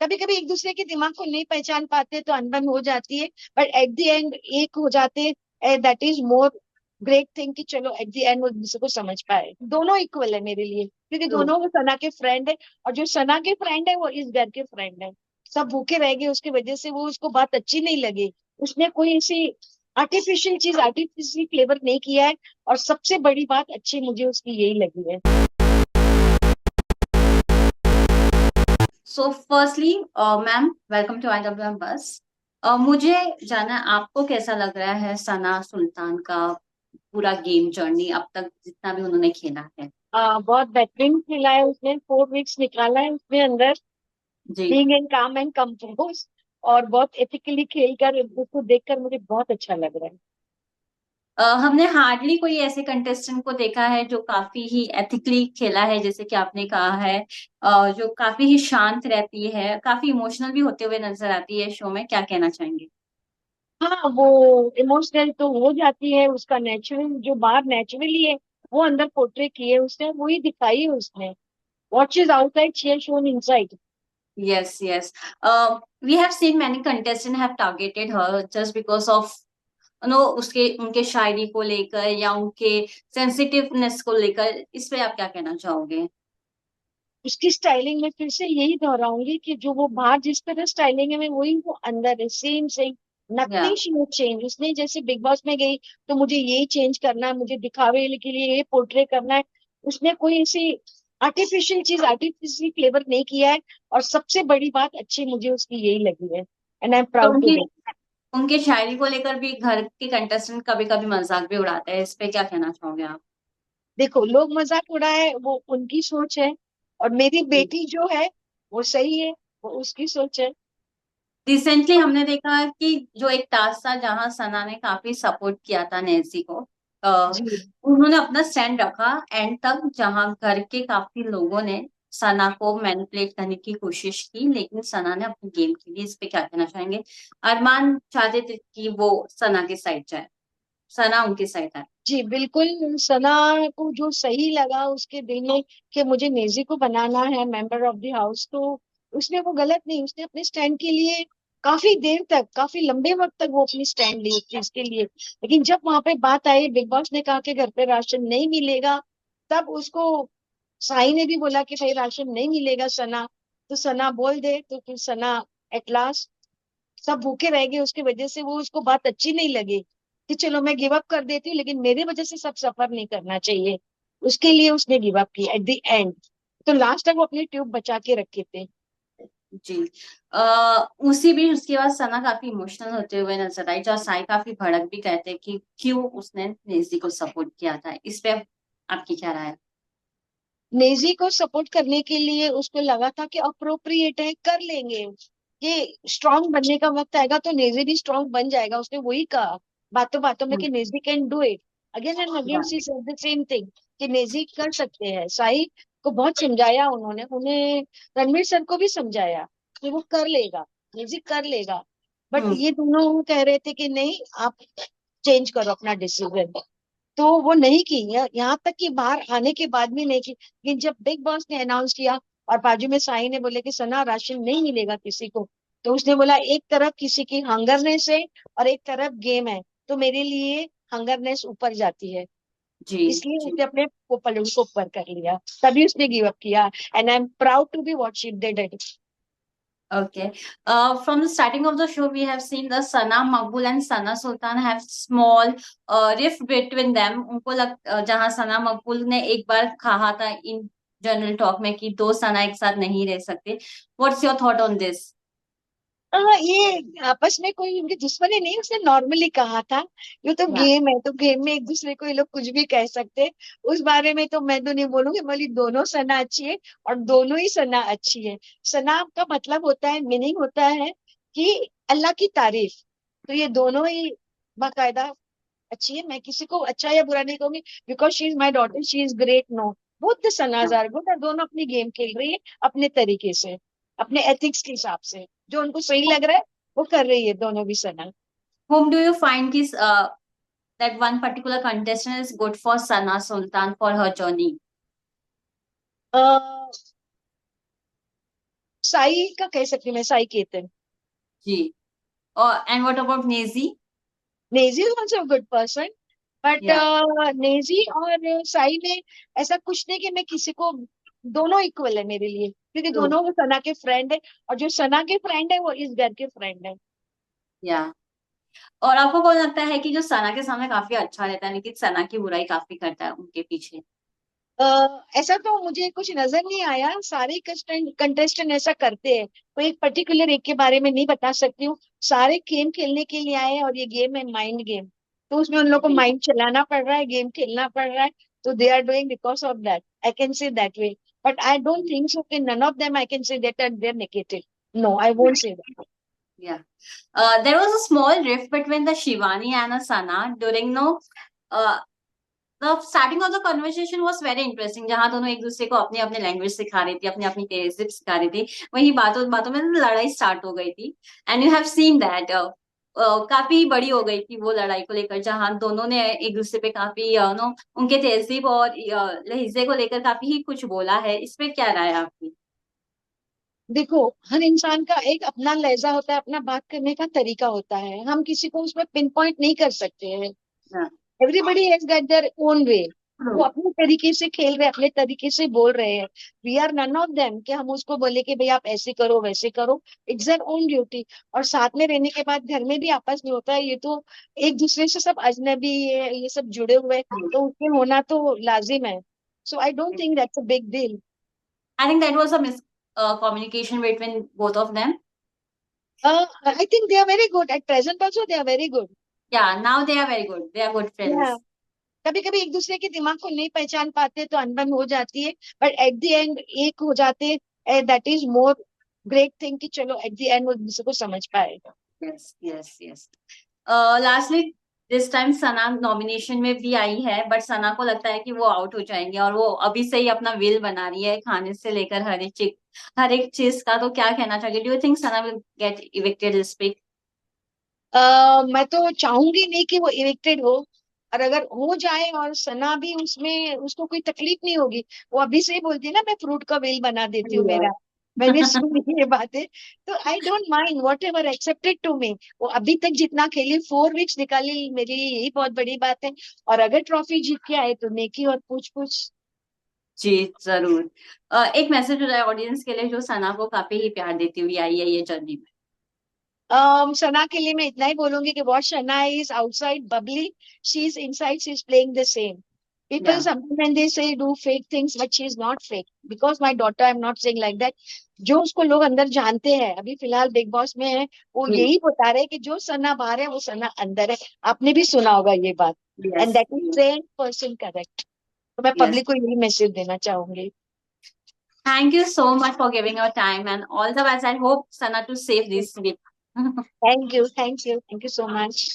कभी कभी एक दूसरे के दिमाग को नहीं पहचान पाते तो अनबन हो जाती है, बट एट द एंड एक हो जाते, that is more great thing कि चलो एट द एंड वो एक दूसरे को समझ पाए। दोनों इक्वल है मेरे लिए, क्योंकि ट्रू। दोनों वो सना के फ्रेंड है। और जो सना के फ्रेंड है वो इस घर के फ्रेंड है। सब भूखे रह गए उसकी वजह से, वो उसको बात अच्छी नहीं लगी। उसने कोई ऐसी आर्टिफिशियल चीज, आर्टिफिशियल फ्लेवर नहीं किया है। और सबसे बड़ी बात अच्छी मुझे उसकी यही लगी है। So firstly ma'am, welcome to IWM Buzz. मुझे जानना है, आपको कैसा लग रहा है सना सुल्तान का पूरा गेम जर्नी अब तक जितना भी उन्होंने खेला है? बहुत बेहतरीन खेला है उसने, 4 वीक्स निकाला है उसने अंदर, जी। बीइंग इन काम एंड कंपोज। और बहुत एथिकली खेलकर उसको देखकर मुझे बहुत अच्छा लग रहा है। हमने हार्डली कोई ऐसे कंटेस्टेंट को देखा है जो काफी ही एथिकली खेला है, जैसे कि आपने कहा है। जो काफी ही शांत रहती है, काफी इमोशनल भी होते हुए नजर आती है शो में। क्या कहना चाहेंगे? हाँ, वो इमोशनल तो हो जाती है, उसका नेचुरल जो बाहर नेचुरली है वो अंदर पोर्ट्रे की है उसने, वही दिखाई है उसने। What is outside she has shown inside. Yes, yes. We have seen many contestants have targeted her just because of उसके उनके शायरी को लेकर या उनके सेंसिटिवनेस को लेकर। इस पे आप क्या कहना चाहोगे? उसकी स्टाइलिंग में फिर से यही दोहराऊंगी कि जो वो बाहर जिस तरह स्टाइलिंग है मैं वही वो अंदर है, सेम सेम। या नथिंग शी वुड चेंज। उसने जैसे बिग बॉस में गई तो मुझे यही चेंज करना है, मुझे दिखावे के लिए ये पोर्ट्रे करना है। उसने कोई ऐसी आर्टिफिशियल चीज, आर्टिफिशियल फ्लेवर नहीं किया है। और सबसे बड़ी बात अच्छी मुझे उसकी यही लगी है, एंड आई एम तो प्राउड टू उनकी बी। उनके शायरी को लेकर भी घर के कंटेस्टेंट कभी कभी मजाक भी उड़ाते हैं। इस पे क्या कहना चाहोगे आप? देखो, लोग मजाक उड़ाए वो उनकी सोच है, और मेरी बेटी जो है वो सही है, वो उसकी सोच है। रिसेंटली हमने देखा कि जो एक टास्क था जहां सना ने काफी सपोर्ट किया था नेंसी को। जी उन्होंने अपना स्टैंड रखा एंड तक, जहां घर के काफी लोगों ने सना को मैनिपुलेट करने की कोशिश की, लेकिन सना ने अपनी गेम खेली। इस पे क्या कहना चाहेंगे? अरमान चाहते थे कि वो सना के साइड जाए, सना उनके साइड आए। जी बिल्कुल। सना को जो सही लगा उसके दिल में कि मुझे नेजी को बनाना है मेंबर ऑफ द हाउस, तो उसने वो गलत नहीं, उसने अपने स्टैंड के लिए काफी देर तक, काफी लंबे वक्त तक वो अपनी स्टैंड ली उस चीज के लिए। लेकिन जब वहां पे बात आई, बिग बॉस ने कहा कि घर पे राशन नहीं मिलेगा, तब उसको साई ने भी बोला कि भाई राशन नहीं मिलेगा सना, तो सना बोल दे, तो फिर सना एट लास्ट, सब भूखे रह गए उसकी वजह से, वो उसको बात अच्छी नहीं लगी कि चलो मैं गिव अप कर देती हूँ, लेकिन मेरे वजह से सब सफर नहीं करना चाहिए। उसके लिए उसने गिव अप किया एट द एंड। तो लास्ट तक वो अपनी ट्यूब बचा के रखे थे। जी। उसी भी उसके बाद सना काफी इमोशनल होते हुए नजर आई, जो साई काफी भड़क भी कहते कि क्यों उसने नेजी को सपोर्ट किया था। इस पे आपकी क्या राय है? नेजी को सपोर्ट करने के लिए उसको लगा था कि अप्रोप्रिएट है, कर लेंगे, ये स्ट्रांग बनने का वक्त आएगा तो नेजी भी स्ट्रांग बन जाएगा। उसने वही कहा बातों बातों में कि Naezy can do it. Again and again she said the same thing कि नेजी कर सकते हैं। साई को बहुत समझाया उन्होंने, उन्हें रणवीर सर को भी समझाया कि वो कर लेगा, नेजी कर लेगा। बट हम्म। ये दोनों कह रहे थे कि नहीं, आप चेंज करो अपना डिसीजन। तो वो नहीं की, यहाँ तक कि बाहर आने के बाद भी नहीं की। लेकिन जब बिग बॉस ने अनाउंस किया और बाजू में साई ने बोले कि सना राशन नहीं मिलेगा किसी को, तो उसने बोला एक तरफ किसी की हंगरनेस है और एक तरफ गेम है, तो मेरे लिए हंगरनेस ऊपर जाती है। जी। इसलिए जी। उसने अपने को पलड़ू को ऊपर कर लिया, तभी उसने गिव अप किया। And I am proud to be what she did. Okay. From the starting of the show, we have seen the Sana Makbul and Sana Sultan have small rift between them. उनको जहाँ सना मकबूल ने एक बार कहा था in general talk में कि दो सना एक साथ नहीं रह सकते। What's your thought on this? हाँ, ये आपस में कोई उनकी दुश्मनी नहीं, उसने नॉर्मली कहा था। ये तो Yeah. गेम है, तो गेम में एक दूसरे को ये लोग कुछ भी कह सकते हैं। उस बारे में तो मैं तो नहीं बोलूंगी, बोली दोनों सना अच्छी है और दोनों ही सना अच्छी है। सना का मतलब होता है, मीनिंग होता है कि अल्लाह की तारीफ। तो ये दोनों ही बाकायदा अच्छी है। मैं किसी को अच्छा या बुरा नहीं कहूंगी, because she is my daughter, she is great. No, both the sons are good, और दोनों अपनी गेम खेल रही है अपने तरीके से, अपने एथिक्स के हिसाब से। जो उनको सही लग रहा है वो कर रही है दोनों भी सना। Whom do you find is that one particular contestant is good for Sana Sultan for her journey? Sai का कह सकती हूँ मैं, साई केतन। जी। और and what about Naezy? Naezy is also good person, but या नेजी और साई में ऐसा कुछ नहीं कि मैं किसी को, दोनों इक्वल है मेरे लिए, क्योंकि ट्रू। दोनों वो सना के फ्रेंड है, और जो सना के फ्रेंड है वो इस घर के फ्रेंड है। या और आपको कौन लगता है कि जो सना के सामने काफी अच्छा रहता है लेकिन सना की बुराई काफी करता है उनके पीछे? ऐसा तो मुझे कुछ नजर नहीं आया, सारे कंटेस्टेंट ऐसा करते हैं, कोई एक पर्टिकुलर एक के बारे में नहीं बता सकती हूँ। सारे गेम खेलने के लिए आए हैं, और ये गेम है माइंड गेम, तो उसमें उन लोग को जी। माइंड चलाना पड़ रहा है, गेम खेलना पड़ रहा है, तो they are doing because of that, I can say that way. But I don't think so कि none of them I can say that they are negative, no I won't say that. Yeah. There was a small rift between the Shivani and the Sana during no. Uh, the starting of the conversation was very interesting. जहाँ दोनों एक दूसरे को अपनी अपनी language सिखा रही थी, अपनी अपनी तहजीब सिखा रही थी, वही बातों बातों में लड़ाई स्टार्ट हो गई थी। And you have seen that काफी बड़ी हो गई थी वो लड़ाई को लेकर, जहाँ दोनों ने एक दूसरे पे काफी नो उनके तहजीब और लहजे को लेकर काफी ही कुछ बोला है। इसमें क्या राय है आपकी? देखो, हर इंसान का एक अपना लहजा होता है, अपना बात करने का तरीका होता है, हम किसी को उसमें पिन पॉइंट नहीं कर सकते हैं। हाँ। Everybody has got their own way, वो अपने तरीके से खेल रहे हैं, अपने तरीके से बोल रहे हैं। We are none of them कि हम उसको बोले कि भाई आप ऐसे करो वैसे करो, इट्स देयर ओन ड्यूटी। और साथ में रहने के बाद घर में भी आपस में होता है, ये तो एक दूसरे से सब अजनबी है, ये सब जुड़े हुए हैं, तो उसमें होना तो लाजिम है। So I don't think that's a big deal. I think that was a mis communication between both of them. I think they are very good at present, also they are very good. Yeah, now they are very good. They are good friends. कभी कभी एक दूसरे के दिमाग को नहीं पहचान पाते तो अनबन हो जाती है, बट एट द एंड एक हो जाते हैं, that is more great thing कि चलो एट द एंड वो एक दूसरे को समझ पाए। Yes, yes, yes. Lastly, this time Sana nomination में भी आई है, बट सना को लगता है कि वो आउट हो जाएंगे और वो अभी से ही अपना विल बना रही है खाने से लेकर हर एक चीज का। तो क्या कहना चाहिए? Do you think Sana will get evicted this week? मैं तो चाहूंगी नहीं कि वो इविक्टेड हो, और अगर हो जाए और सना भी उसमें, उसको कोई तकलीफ नहीं होगी, वो अभी से ही बोलती है ना मैं फ्रूट का वेल बना देती हूँ मेरा, मैंने सुनी ये बातें, तो I don't mind whatever accepted to me. वो अभी तक जितना खेली, 4 वीक्स निकाली, मेरे लिए यही बहुत बड़ी बात है। और अगर ट्रॉफी जीत के आए तो नेकी और पूछ पूछ। जी जरूर। एक मैसेज हो जाए ऑडियंस के लिए जो सना को काफी ही प्यार देती हुई आई है ये जर्नी में। सना के लिए मैं इतना ही बोलूंगी कि what Sana is outside Babli, she is inside, she is playing the same. People या sometimes when they say do fake things, but she is not fake. Because my daughter, I'm not saying like that. जो उसको लोग अंदर जानते हैं, अभी फिलहाल big boss में है, वो यही बता रहे हैं कि जो सना बाहर है वो सना अंदर है। आपने भी सुना होगा ये बात, yes and that is 10% correct. तो मैं यस। पब्लिक को यही मैसेज देना चाहूंगी। Thank you so much for giving your time and all the best. I hope Sana to save this week. Thank you, thank you, thank you so much.